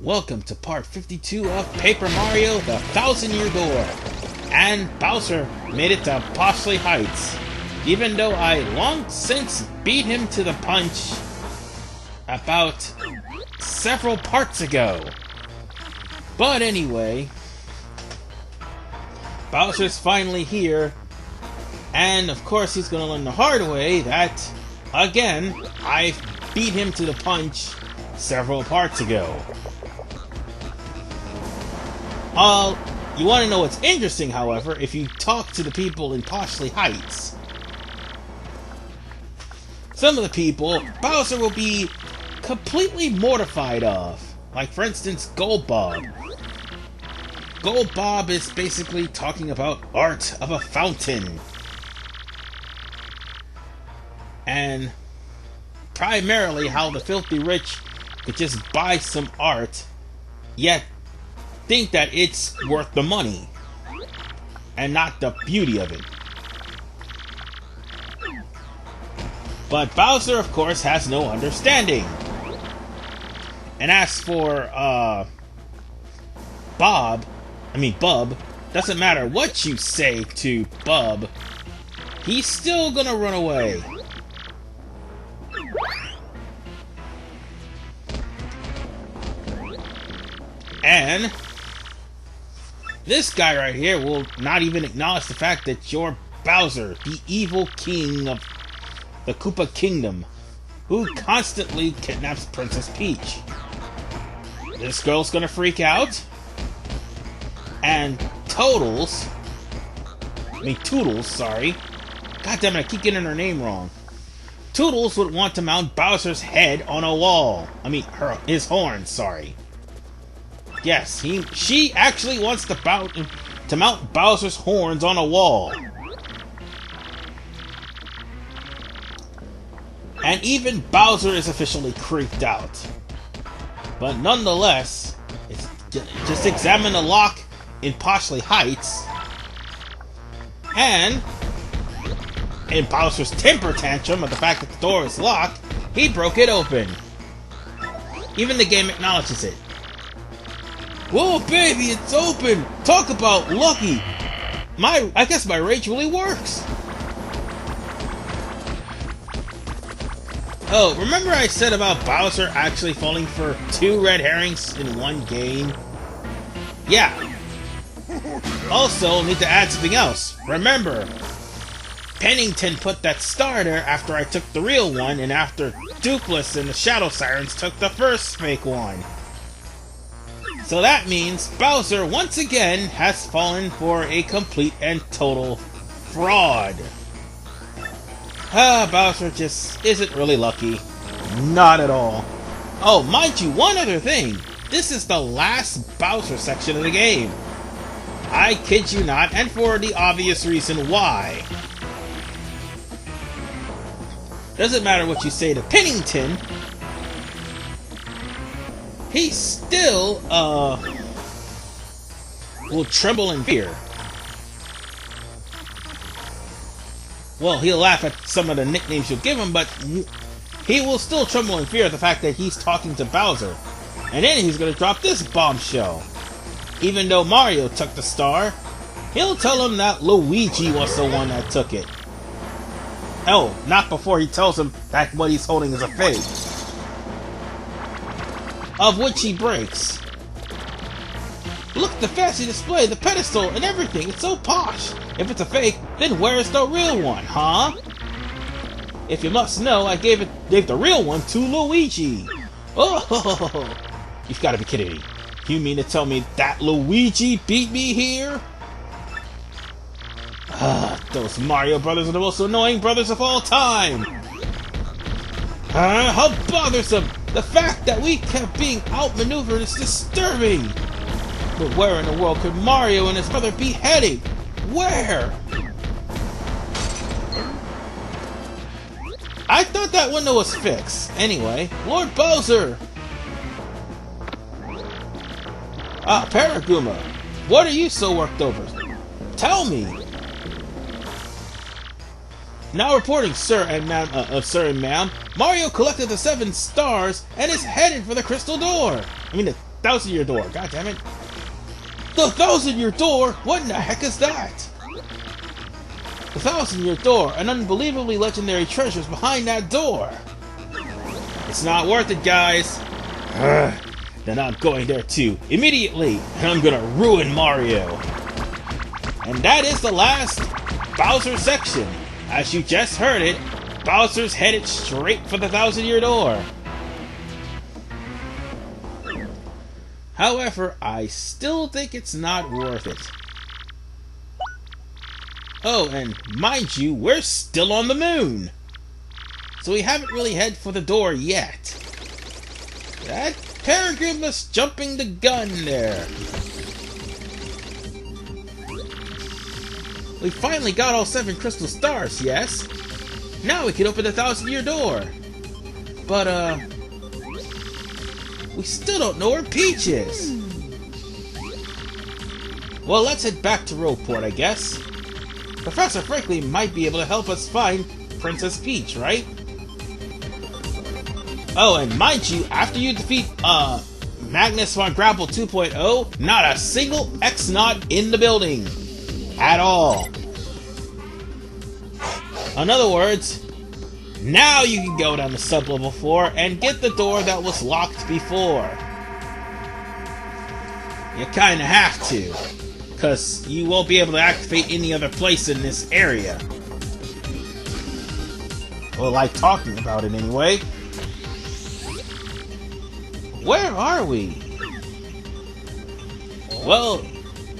Welcome to part 52 of Paper Mario: The Thousand-Year Door. And Bowser made it to Bosley Heights, even though I long since beat him to the punch about several parts ago. But anyway, Bowser's finally here, and of course he's gonna learn the hard way that, again, I beat him to the punch several parts ago. You want to know what's interesting, however, if you talk to the people in Bosley Heights. Some of the people, Bowser will be completely mortified of. Like, for instance, Gold Bob. Gold Bob is basically talking about art of a fountain. And primarily how the filthy rich could just buy some art, yet think that it's worth the money and not the beauty of it. But Bowser, of course, has no understanding. And as for Bub, doesn't matter what you say to Bub, he's still gonna run away. And this guy right here will not even acknowledge the fact that you're Bowser, the evil king of the Koopa Kingdom, who constantly kidnaps Princess Peach. This girl's gonna freak out, and Toodles, sorry. God damn it, I keep getting her name wrong. Toodles would want to mount Bowser's head on a wall. His horn, sorry. Yes, she actually wants to mount Bowser's horns on a wall. And even Bowser is officially creeped out. But nonetheless, just examine the lock in Bosley Heights, and in Bowser's temper tantrum at the fact that the door is locked, he broke it open. Even the game acknowledges it. Whoa, baby, it's open! Talk about lucky! I guess my rage really works! Oh, remember I said about Bowser actually falling for 2 red herrings in one game? Yeah. Also, need to add something else. Remember, Pennington put that star there after I took the real one, and after Dupless and the Shadow Sirens took the first fake one. So that means Bowser, once again, has fallen for a complete and total fraud. Bowser just isn't really lucky. Not at all. Oh, mind you, one other thing. This is the last Bowser section of the game. I kid you not, and for the obvious reason why. Doesn't matter what you say to Pennington, he still, will tremble in fear. Well, he'll laugh at some of the nicknames you'll give him, but he will still tremble in fear at the fact that he's talking to Bowser. And then he's gonna drop this bombshell. Even though Mario took the star, he'll tell him that Luigi was the one that took it. Oh, not before he tells him that what he's holding is a fake. Of which he breaks. Look at the fancy display, the pedestal, and everything. It's so posh. If it's a fake, then where's the real one, huh? If you must know, I gave the real one to Luigi. Oh, you've got to be kidding me. You mean to tell me that Luigi beat me here? Those Mario brothers are the most annoying brothers of all time. How bothersome! The fact that we kept being outmaneuvered is disturbing! But where in the world could Mario and his brother be heading? Where? I thought that window was fixed. Anyway, Lord Bowser! Paraguma, what are you so worked over? Tell me! Now reporting, sir and ma'am, Mario collected the 7 stars and is headed for the crystal door. 1,000-year door. God damn it. The 1,000-year door? What in the heck is that? The 1,000-year door. An unbelievably legendary treasure is behind that door. It's not worth it, guys. Then I'm going there too, immediately, and I'm gonna ruin Mario. And that is the last Bowser section. As you just heard it, Bowser's headed straight for the 1,000-year door. However, I still think it's not worth it. Oh, and mind you, we're still on the moon. So we haven't really headed for the door yet. That Peregrine was jumping the gun there. We finally got all 7 crystal stars, yes? Now we can open the 1,000-year door. But, we still don't know where Peach is. Well, let's head back to Rogueport, I guess. Professor Franklin might be able to help us find Princess Peach, right? Oh, and mind you, after you defeat, Magnus von Grapple 2.0, not a single X-Naut in the building. At all. In other words, now you can go down to sub-level 4 and get the door that was locked before. You kinda have to, because you won't be able to activate any other place in this area. Well, like talking about it anyway. Where are we? Well,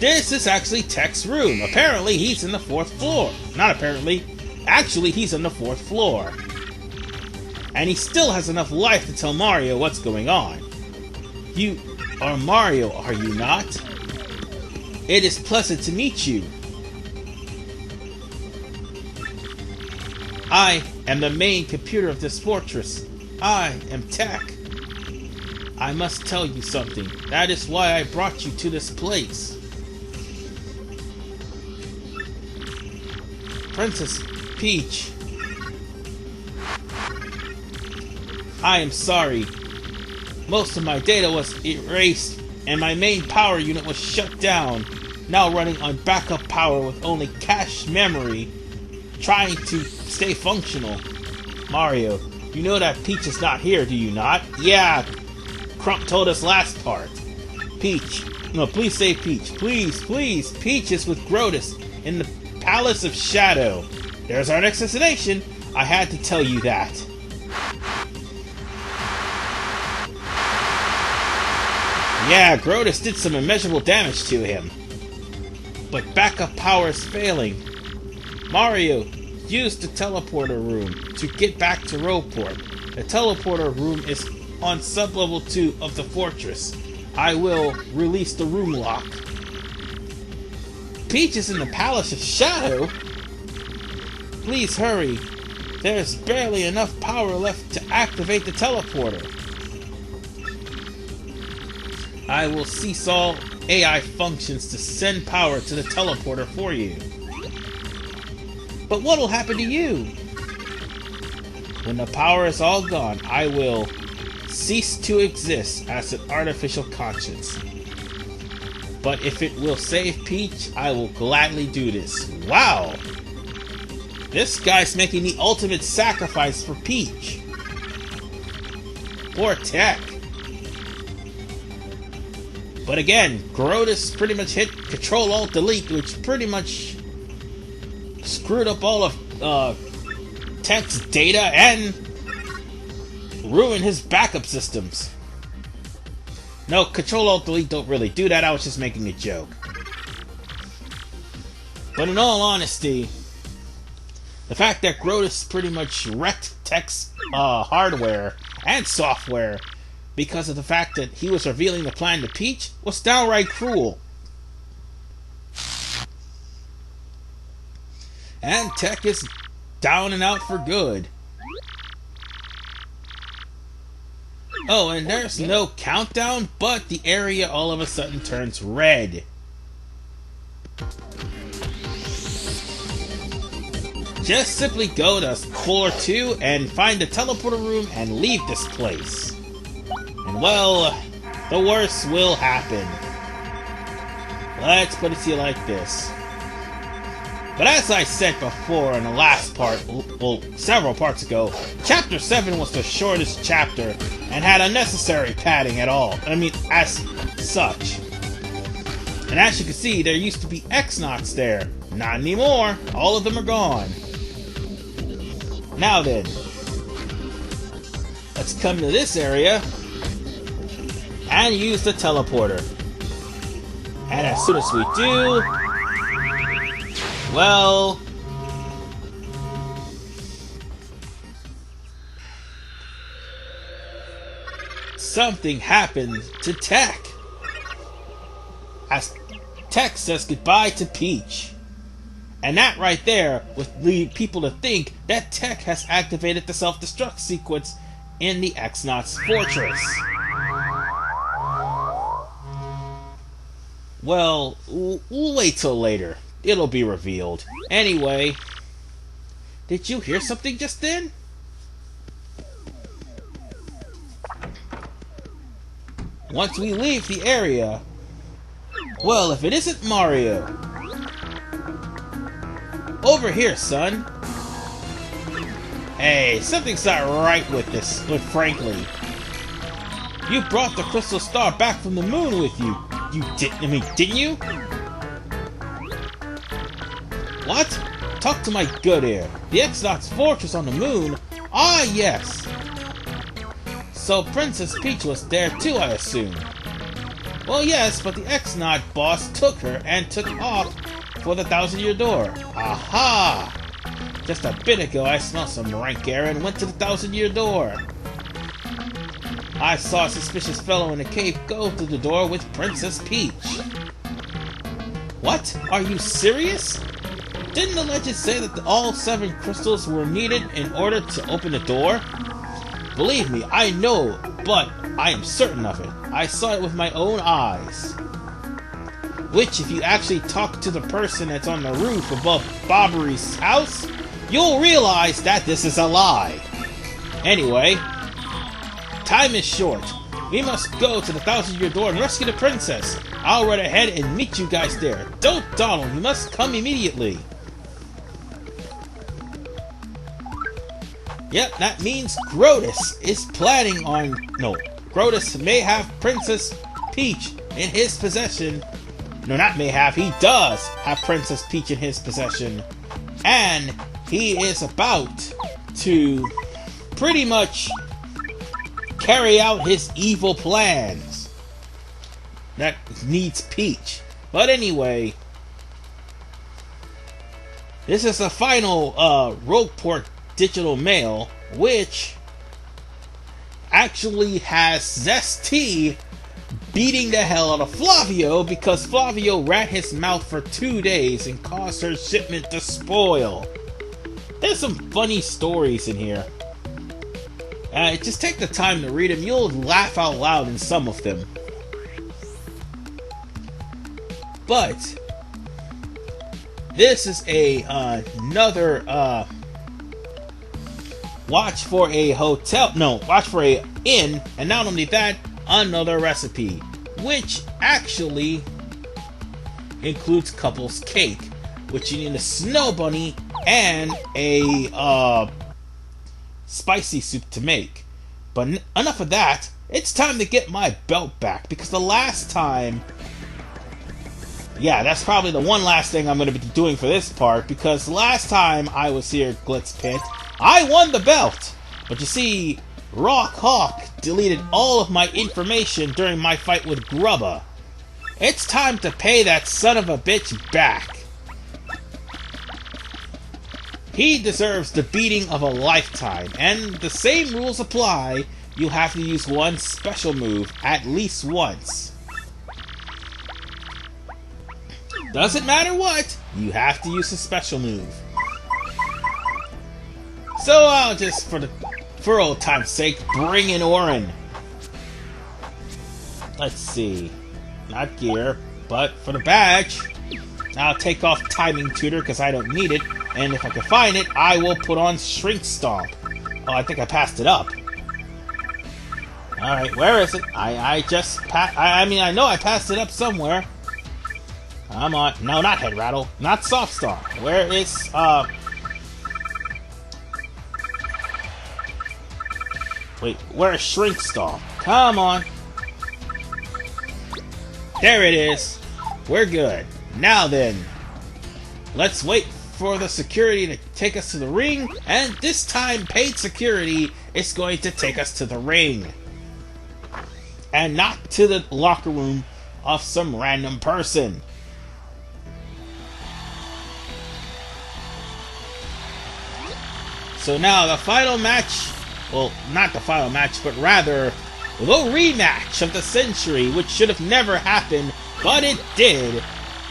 this is actually Tech's room. Apparently, he's in the 4th floor. Not apparently. Actually, he's on the 4th floor. And he still has enough life to tell Mario what's going on. You are Mario, are you not? It is pleasant to meet you. I am the main computer of this fortress. I am Tech. I must tell you something. That is why I brought you to this place. Princess Peach. I am sorry. Most of my data was erased and my main power unit was shut down. Now running on backup power with only cache memory. Trying to stay functional. Mario, you know that Peach is not here, do you not? Yeah, Crump told us last part. Peach. No, please say Peach. Please, please. Peach is with Grotus in the Palace of Shadow. There's our next destination. I had to tell you that. Yeah, Grotus did some immeasurable damage to him. But backup power is failing. Mario, use the teleporter room to get back to Rogueport. The teleporter room is on sub-level 2 of the fortress. I will release the room lock. Peach is in the Palace of Shadow? Please hurry. There's barely enough power left to activate the teleporter. I will cease all AI functions to send power to the teleporter for you. But what will happen to you? When the power is all gone, I will cease to exist as an artificial conscience. But if it will save Peach, I will gladly do this. Wow! This guy's making the ultimate sacrifice for Peach. Poor Tech. But again, Grotus pretty much hit Control-Alt-Delete, which pretty much screwed up all of Tech's data and ruined his backup systems. No, Control-Alt-Delete don't really do that, I was just making a joke. But in all honesty, the fact that Grotus pretty much wrecked Tech's hardware and software because of the fact that he was revealing the plan to Peach was downright cruel. And Tech is down and out for good. Oh, and there's no countdown, but the area all of a sudden turns red. Just simply go to floor 2 and find the teleporter room and leave this place. And well, The worst will happen. Let's put it to you like this. But as I said before in the last part, well, several parts ago, Chapter 7 was the shortest chapter and had unnecessary padding at all. I mean, as such. And as you can see, there used to be X-Nauts there. Not anymore. All of them are gone. Now then, let's come to this area and use the teleporter. And as soon as we do, well, something happened to Tech. As Tech says goodbye to Peach. And that right there would lead people to think that Tech has activated the self-destruct sequence in the X-Nauts fortress. Well, we'll wait till later. It'll be revealed. Anyway, did you hear something just then? Once we leave the area, well, if it isn't Mario. Over here, son. Hey, something's not right with Frankly. You brought the crystal star back from the moon with you. Didn't you? What? Talk to my good ear. The X-Nauts fortress on the moon? Ah, yes. So Princess Peach was there too, I assume. Well, yes, but the X-Naut boss took her and took off for the 1,000-year door. Aha! Just a bit ago, I smelled some rank air and went to the 1,000-year door. I saw a suspicious fellow in the cave go to the door with Princess Peach. What? Are you serious? Didn't the legend say that all 7 crystals were needed in order to open the door? Believe me, I know, but I am certain of it. I saw it with my own eyes. Which, if you actually talk to the person that's on the roof above Bobbery's house, you'll realize that this is a lie. Anyway, time is short. We must go to the 1,000-year door and rescue the princess. I'll run ahead and meet you guys there. Don't dawdle, you must come immediately. Yep, that means Grotus is planning on... No, Grotus may have Princess Peach in his possession. No, not may have, he does have Princess Peach in his possession. And he is about to pretty much carry out his evil plans. That needs Peach. But anyway, this is the final Rogueport digital mail, which actually has Zesty beating the hell out of Flavio because Flavio ran his mouth for 2 days and caused her shipment to spoil. There's some funny stories in here. Just take the time to read them. You'll laugh out loud in some of them. But this is another watch for a inn, and not only that, another recipe, which actually includes couple's cake, which you need a snow bunny and a spicy soup to make. But enough of that. It's time to get my belt back, because the last time, yeah, that's probably the one last thing I'm going to be doing for this part, because last time I was here at Glitz Pit, I won the belt! But you see, Rawk Hawk deleted all of my information during my fight with Grubba. It's time to pay that son of a bitch back. He deserves the beating of a lifetime, and the same rules apply. You have to use one special move at least once. Doesn't matter what, you have to use a special move. So I'll just, for old time's sake, bring in Orin. Let's see. Not gear, but for the badge, I'll take off Timing Tutor because I don't need it. And if I can find it, I will put on Shrink Stomp. Oh, I think I passed it up. Alright, where is it? I just I mean, I know I passed it up somewhere. Come on. No, not Head Rattle. Not Soft Star. Where is, wait, where is Shrink Star? Come on. There it is. We're good. Now then, let's wait for the security to take us to the ring, and this time paid security is going to take us to the ring. And not to the locker room of some random person. So now the final match, well, not the final match, but rather the rematch of the century, which should have never happened, but it did,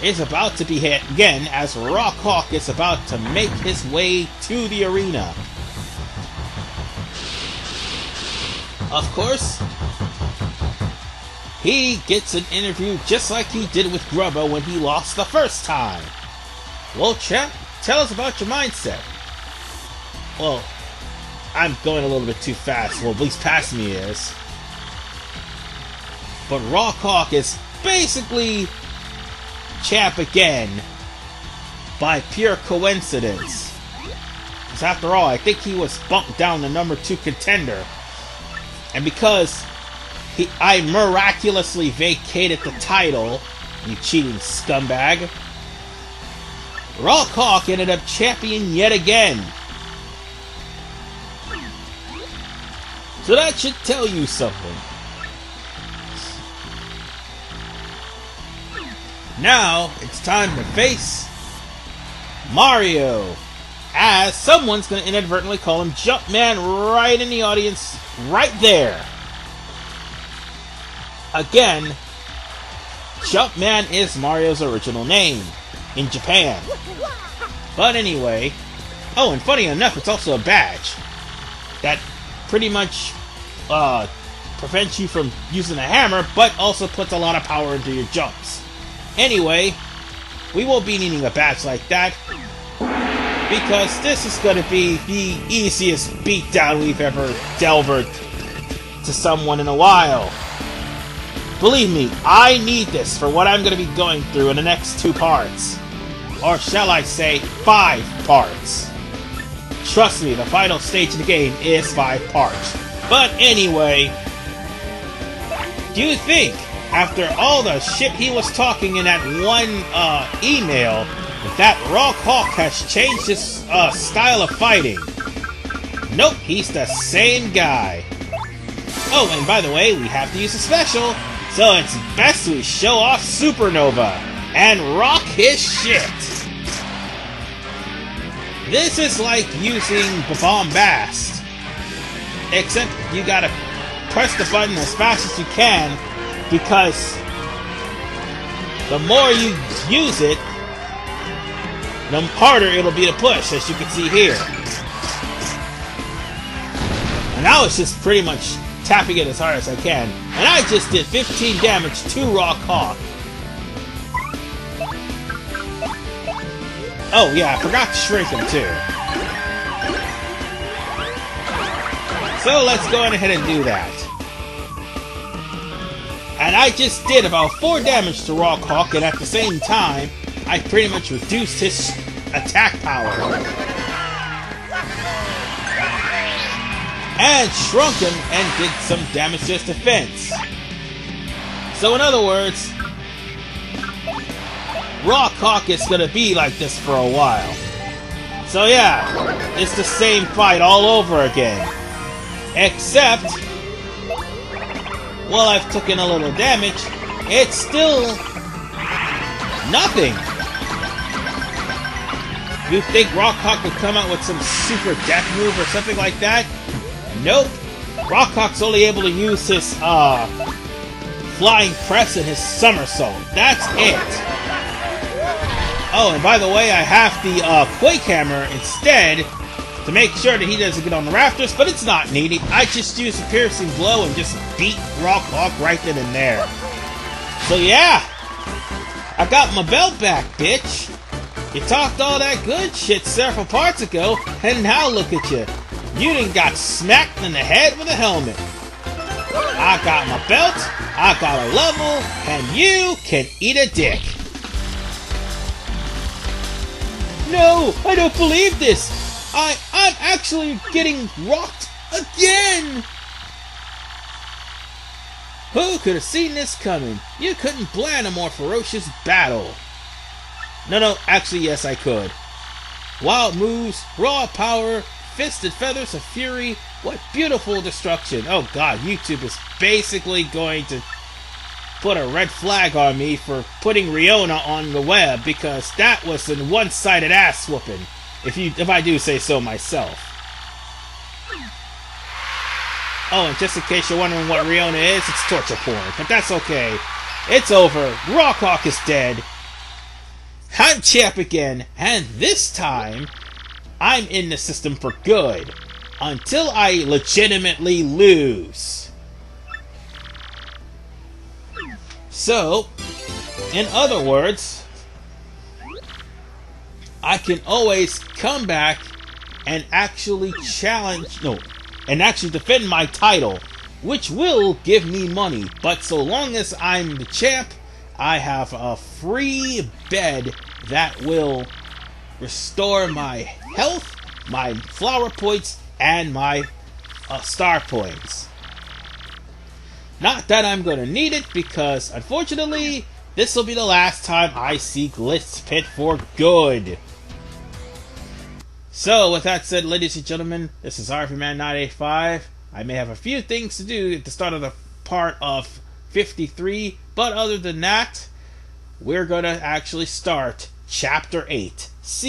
is about to be hit again as Rawk Hawk is about to make his way to the arena. Of course, he gets an interview just like he did with Grubba when he lost the first time. Well, champ, tell us about your mindset. Well, I'm going a little bit too fast. Well, at least past me is. But Rawk Hawk is basically champ again by pure coincidence. Because after all, I think he was bumped down to #2 contender. And because I miraculously vacated the title, you cheating scumbag, Rawk Hawk ended up champion yet again. So that should tell you something. Now, it's time to face Mario, as someone's going to inadvertently call him Jumpman right in the audience, right there. Again, Jumpman is Mario's original name in Japan. But anyway, oh, and funny enough, it's also a badge that pretty much prevents you from using a hammer, but also puts a lot of power into your jumps. Anyway, we won't be needing a badge like that, because this is going to be the easiest beatdown we've ever delved to someone in a while. Believe me, I need this for what I'm going to be going through in the next 2 parts. Or shall I say, 5 parts. Trust me, the final stage of the game is 5 parts. But anyway, do you think, after all the shit he was talking in that one email, that Rawk Hawk has changed his style of fighting? Nope, he's the same guy. Oh, and by the way, we have to use a special, so it's best we show off Supernova and rock his shit. This is like using Bombast, except you gotta press the button as fast as you can, because the more you use it, the harder it'll be to push, as you can see here. And I was just pretty much tapping it as hard as I can, and I just did 15 damage to Rawk Hawk. Oh yeah, I forgot to shrink him too. So let's go ahead and do that. And I just did about 4 damage to Rawk Hawk, and at the same time, I pretty much reduced his attack power. And shrunk him and did some damage to his defense. So in other words, Rawk Hawk is gonna be like this for a while. So yeah, it's the same fight all over again. Except, while I've taken a little damage, it's still nothing. You think Rawk Hawk would come out with some super death move or something like that? Nope. Rawk Hawk's only able to use his flying press and his somersault. That's it. Oh, and by the way, I have the Quake Hammer instead to make sure that he doesn't get on the rafters, but it's not needed. I just use a piercing blow and just beat Rawk Hawk right then and there. So yeah, I got my belt back, bitch. You talked all that good shit several parts ago, and now look at you. You done got smacked in the head with a helmet. I got my belt, I got a level, and you can eat a dick. No, I don't believe this. I'm actually getting rocked again. Who could have seen this coming? You couldn't plan a more ferocious battle. No, actually yes I could. Wild moves, raw power, fisted feathers of fury. What beautiful destruction. Oh god, YouTube is basically going to put a red flag on me for putting Riona on the web, because that was a one-sided ass whooping, if I do say so myself. Oh, and just in case you're wondering what Riona is, it's torture porn, but that's okay. It's over. Rawk Hawk is dead. I'm champ again, and this time, I'm in the system for good. Until I legitimately lose. So, in other words, I can always come back and actually defend my title, which will give me money. But so long as I'm the champ, I have a free bed that will restore my health, my flower points, and my star points. Not that I'm going to need it, because unfortunately, this will be the last time I see Glitz Pit for good. So, with that said, ladies and gentlemen, this is RFman985. I may have a few things to do at the start of the part of 53, but other than that, we're going to actually start Chapter 8. See you.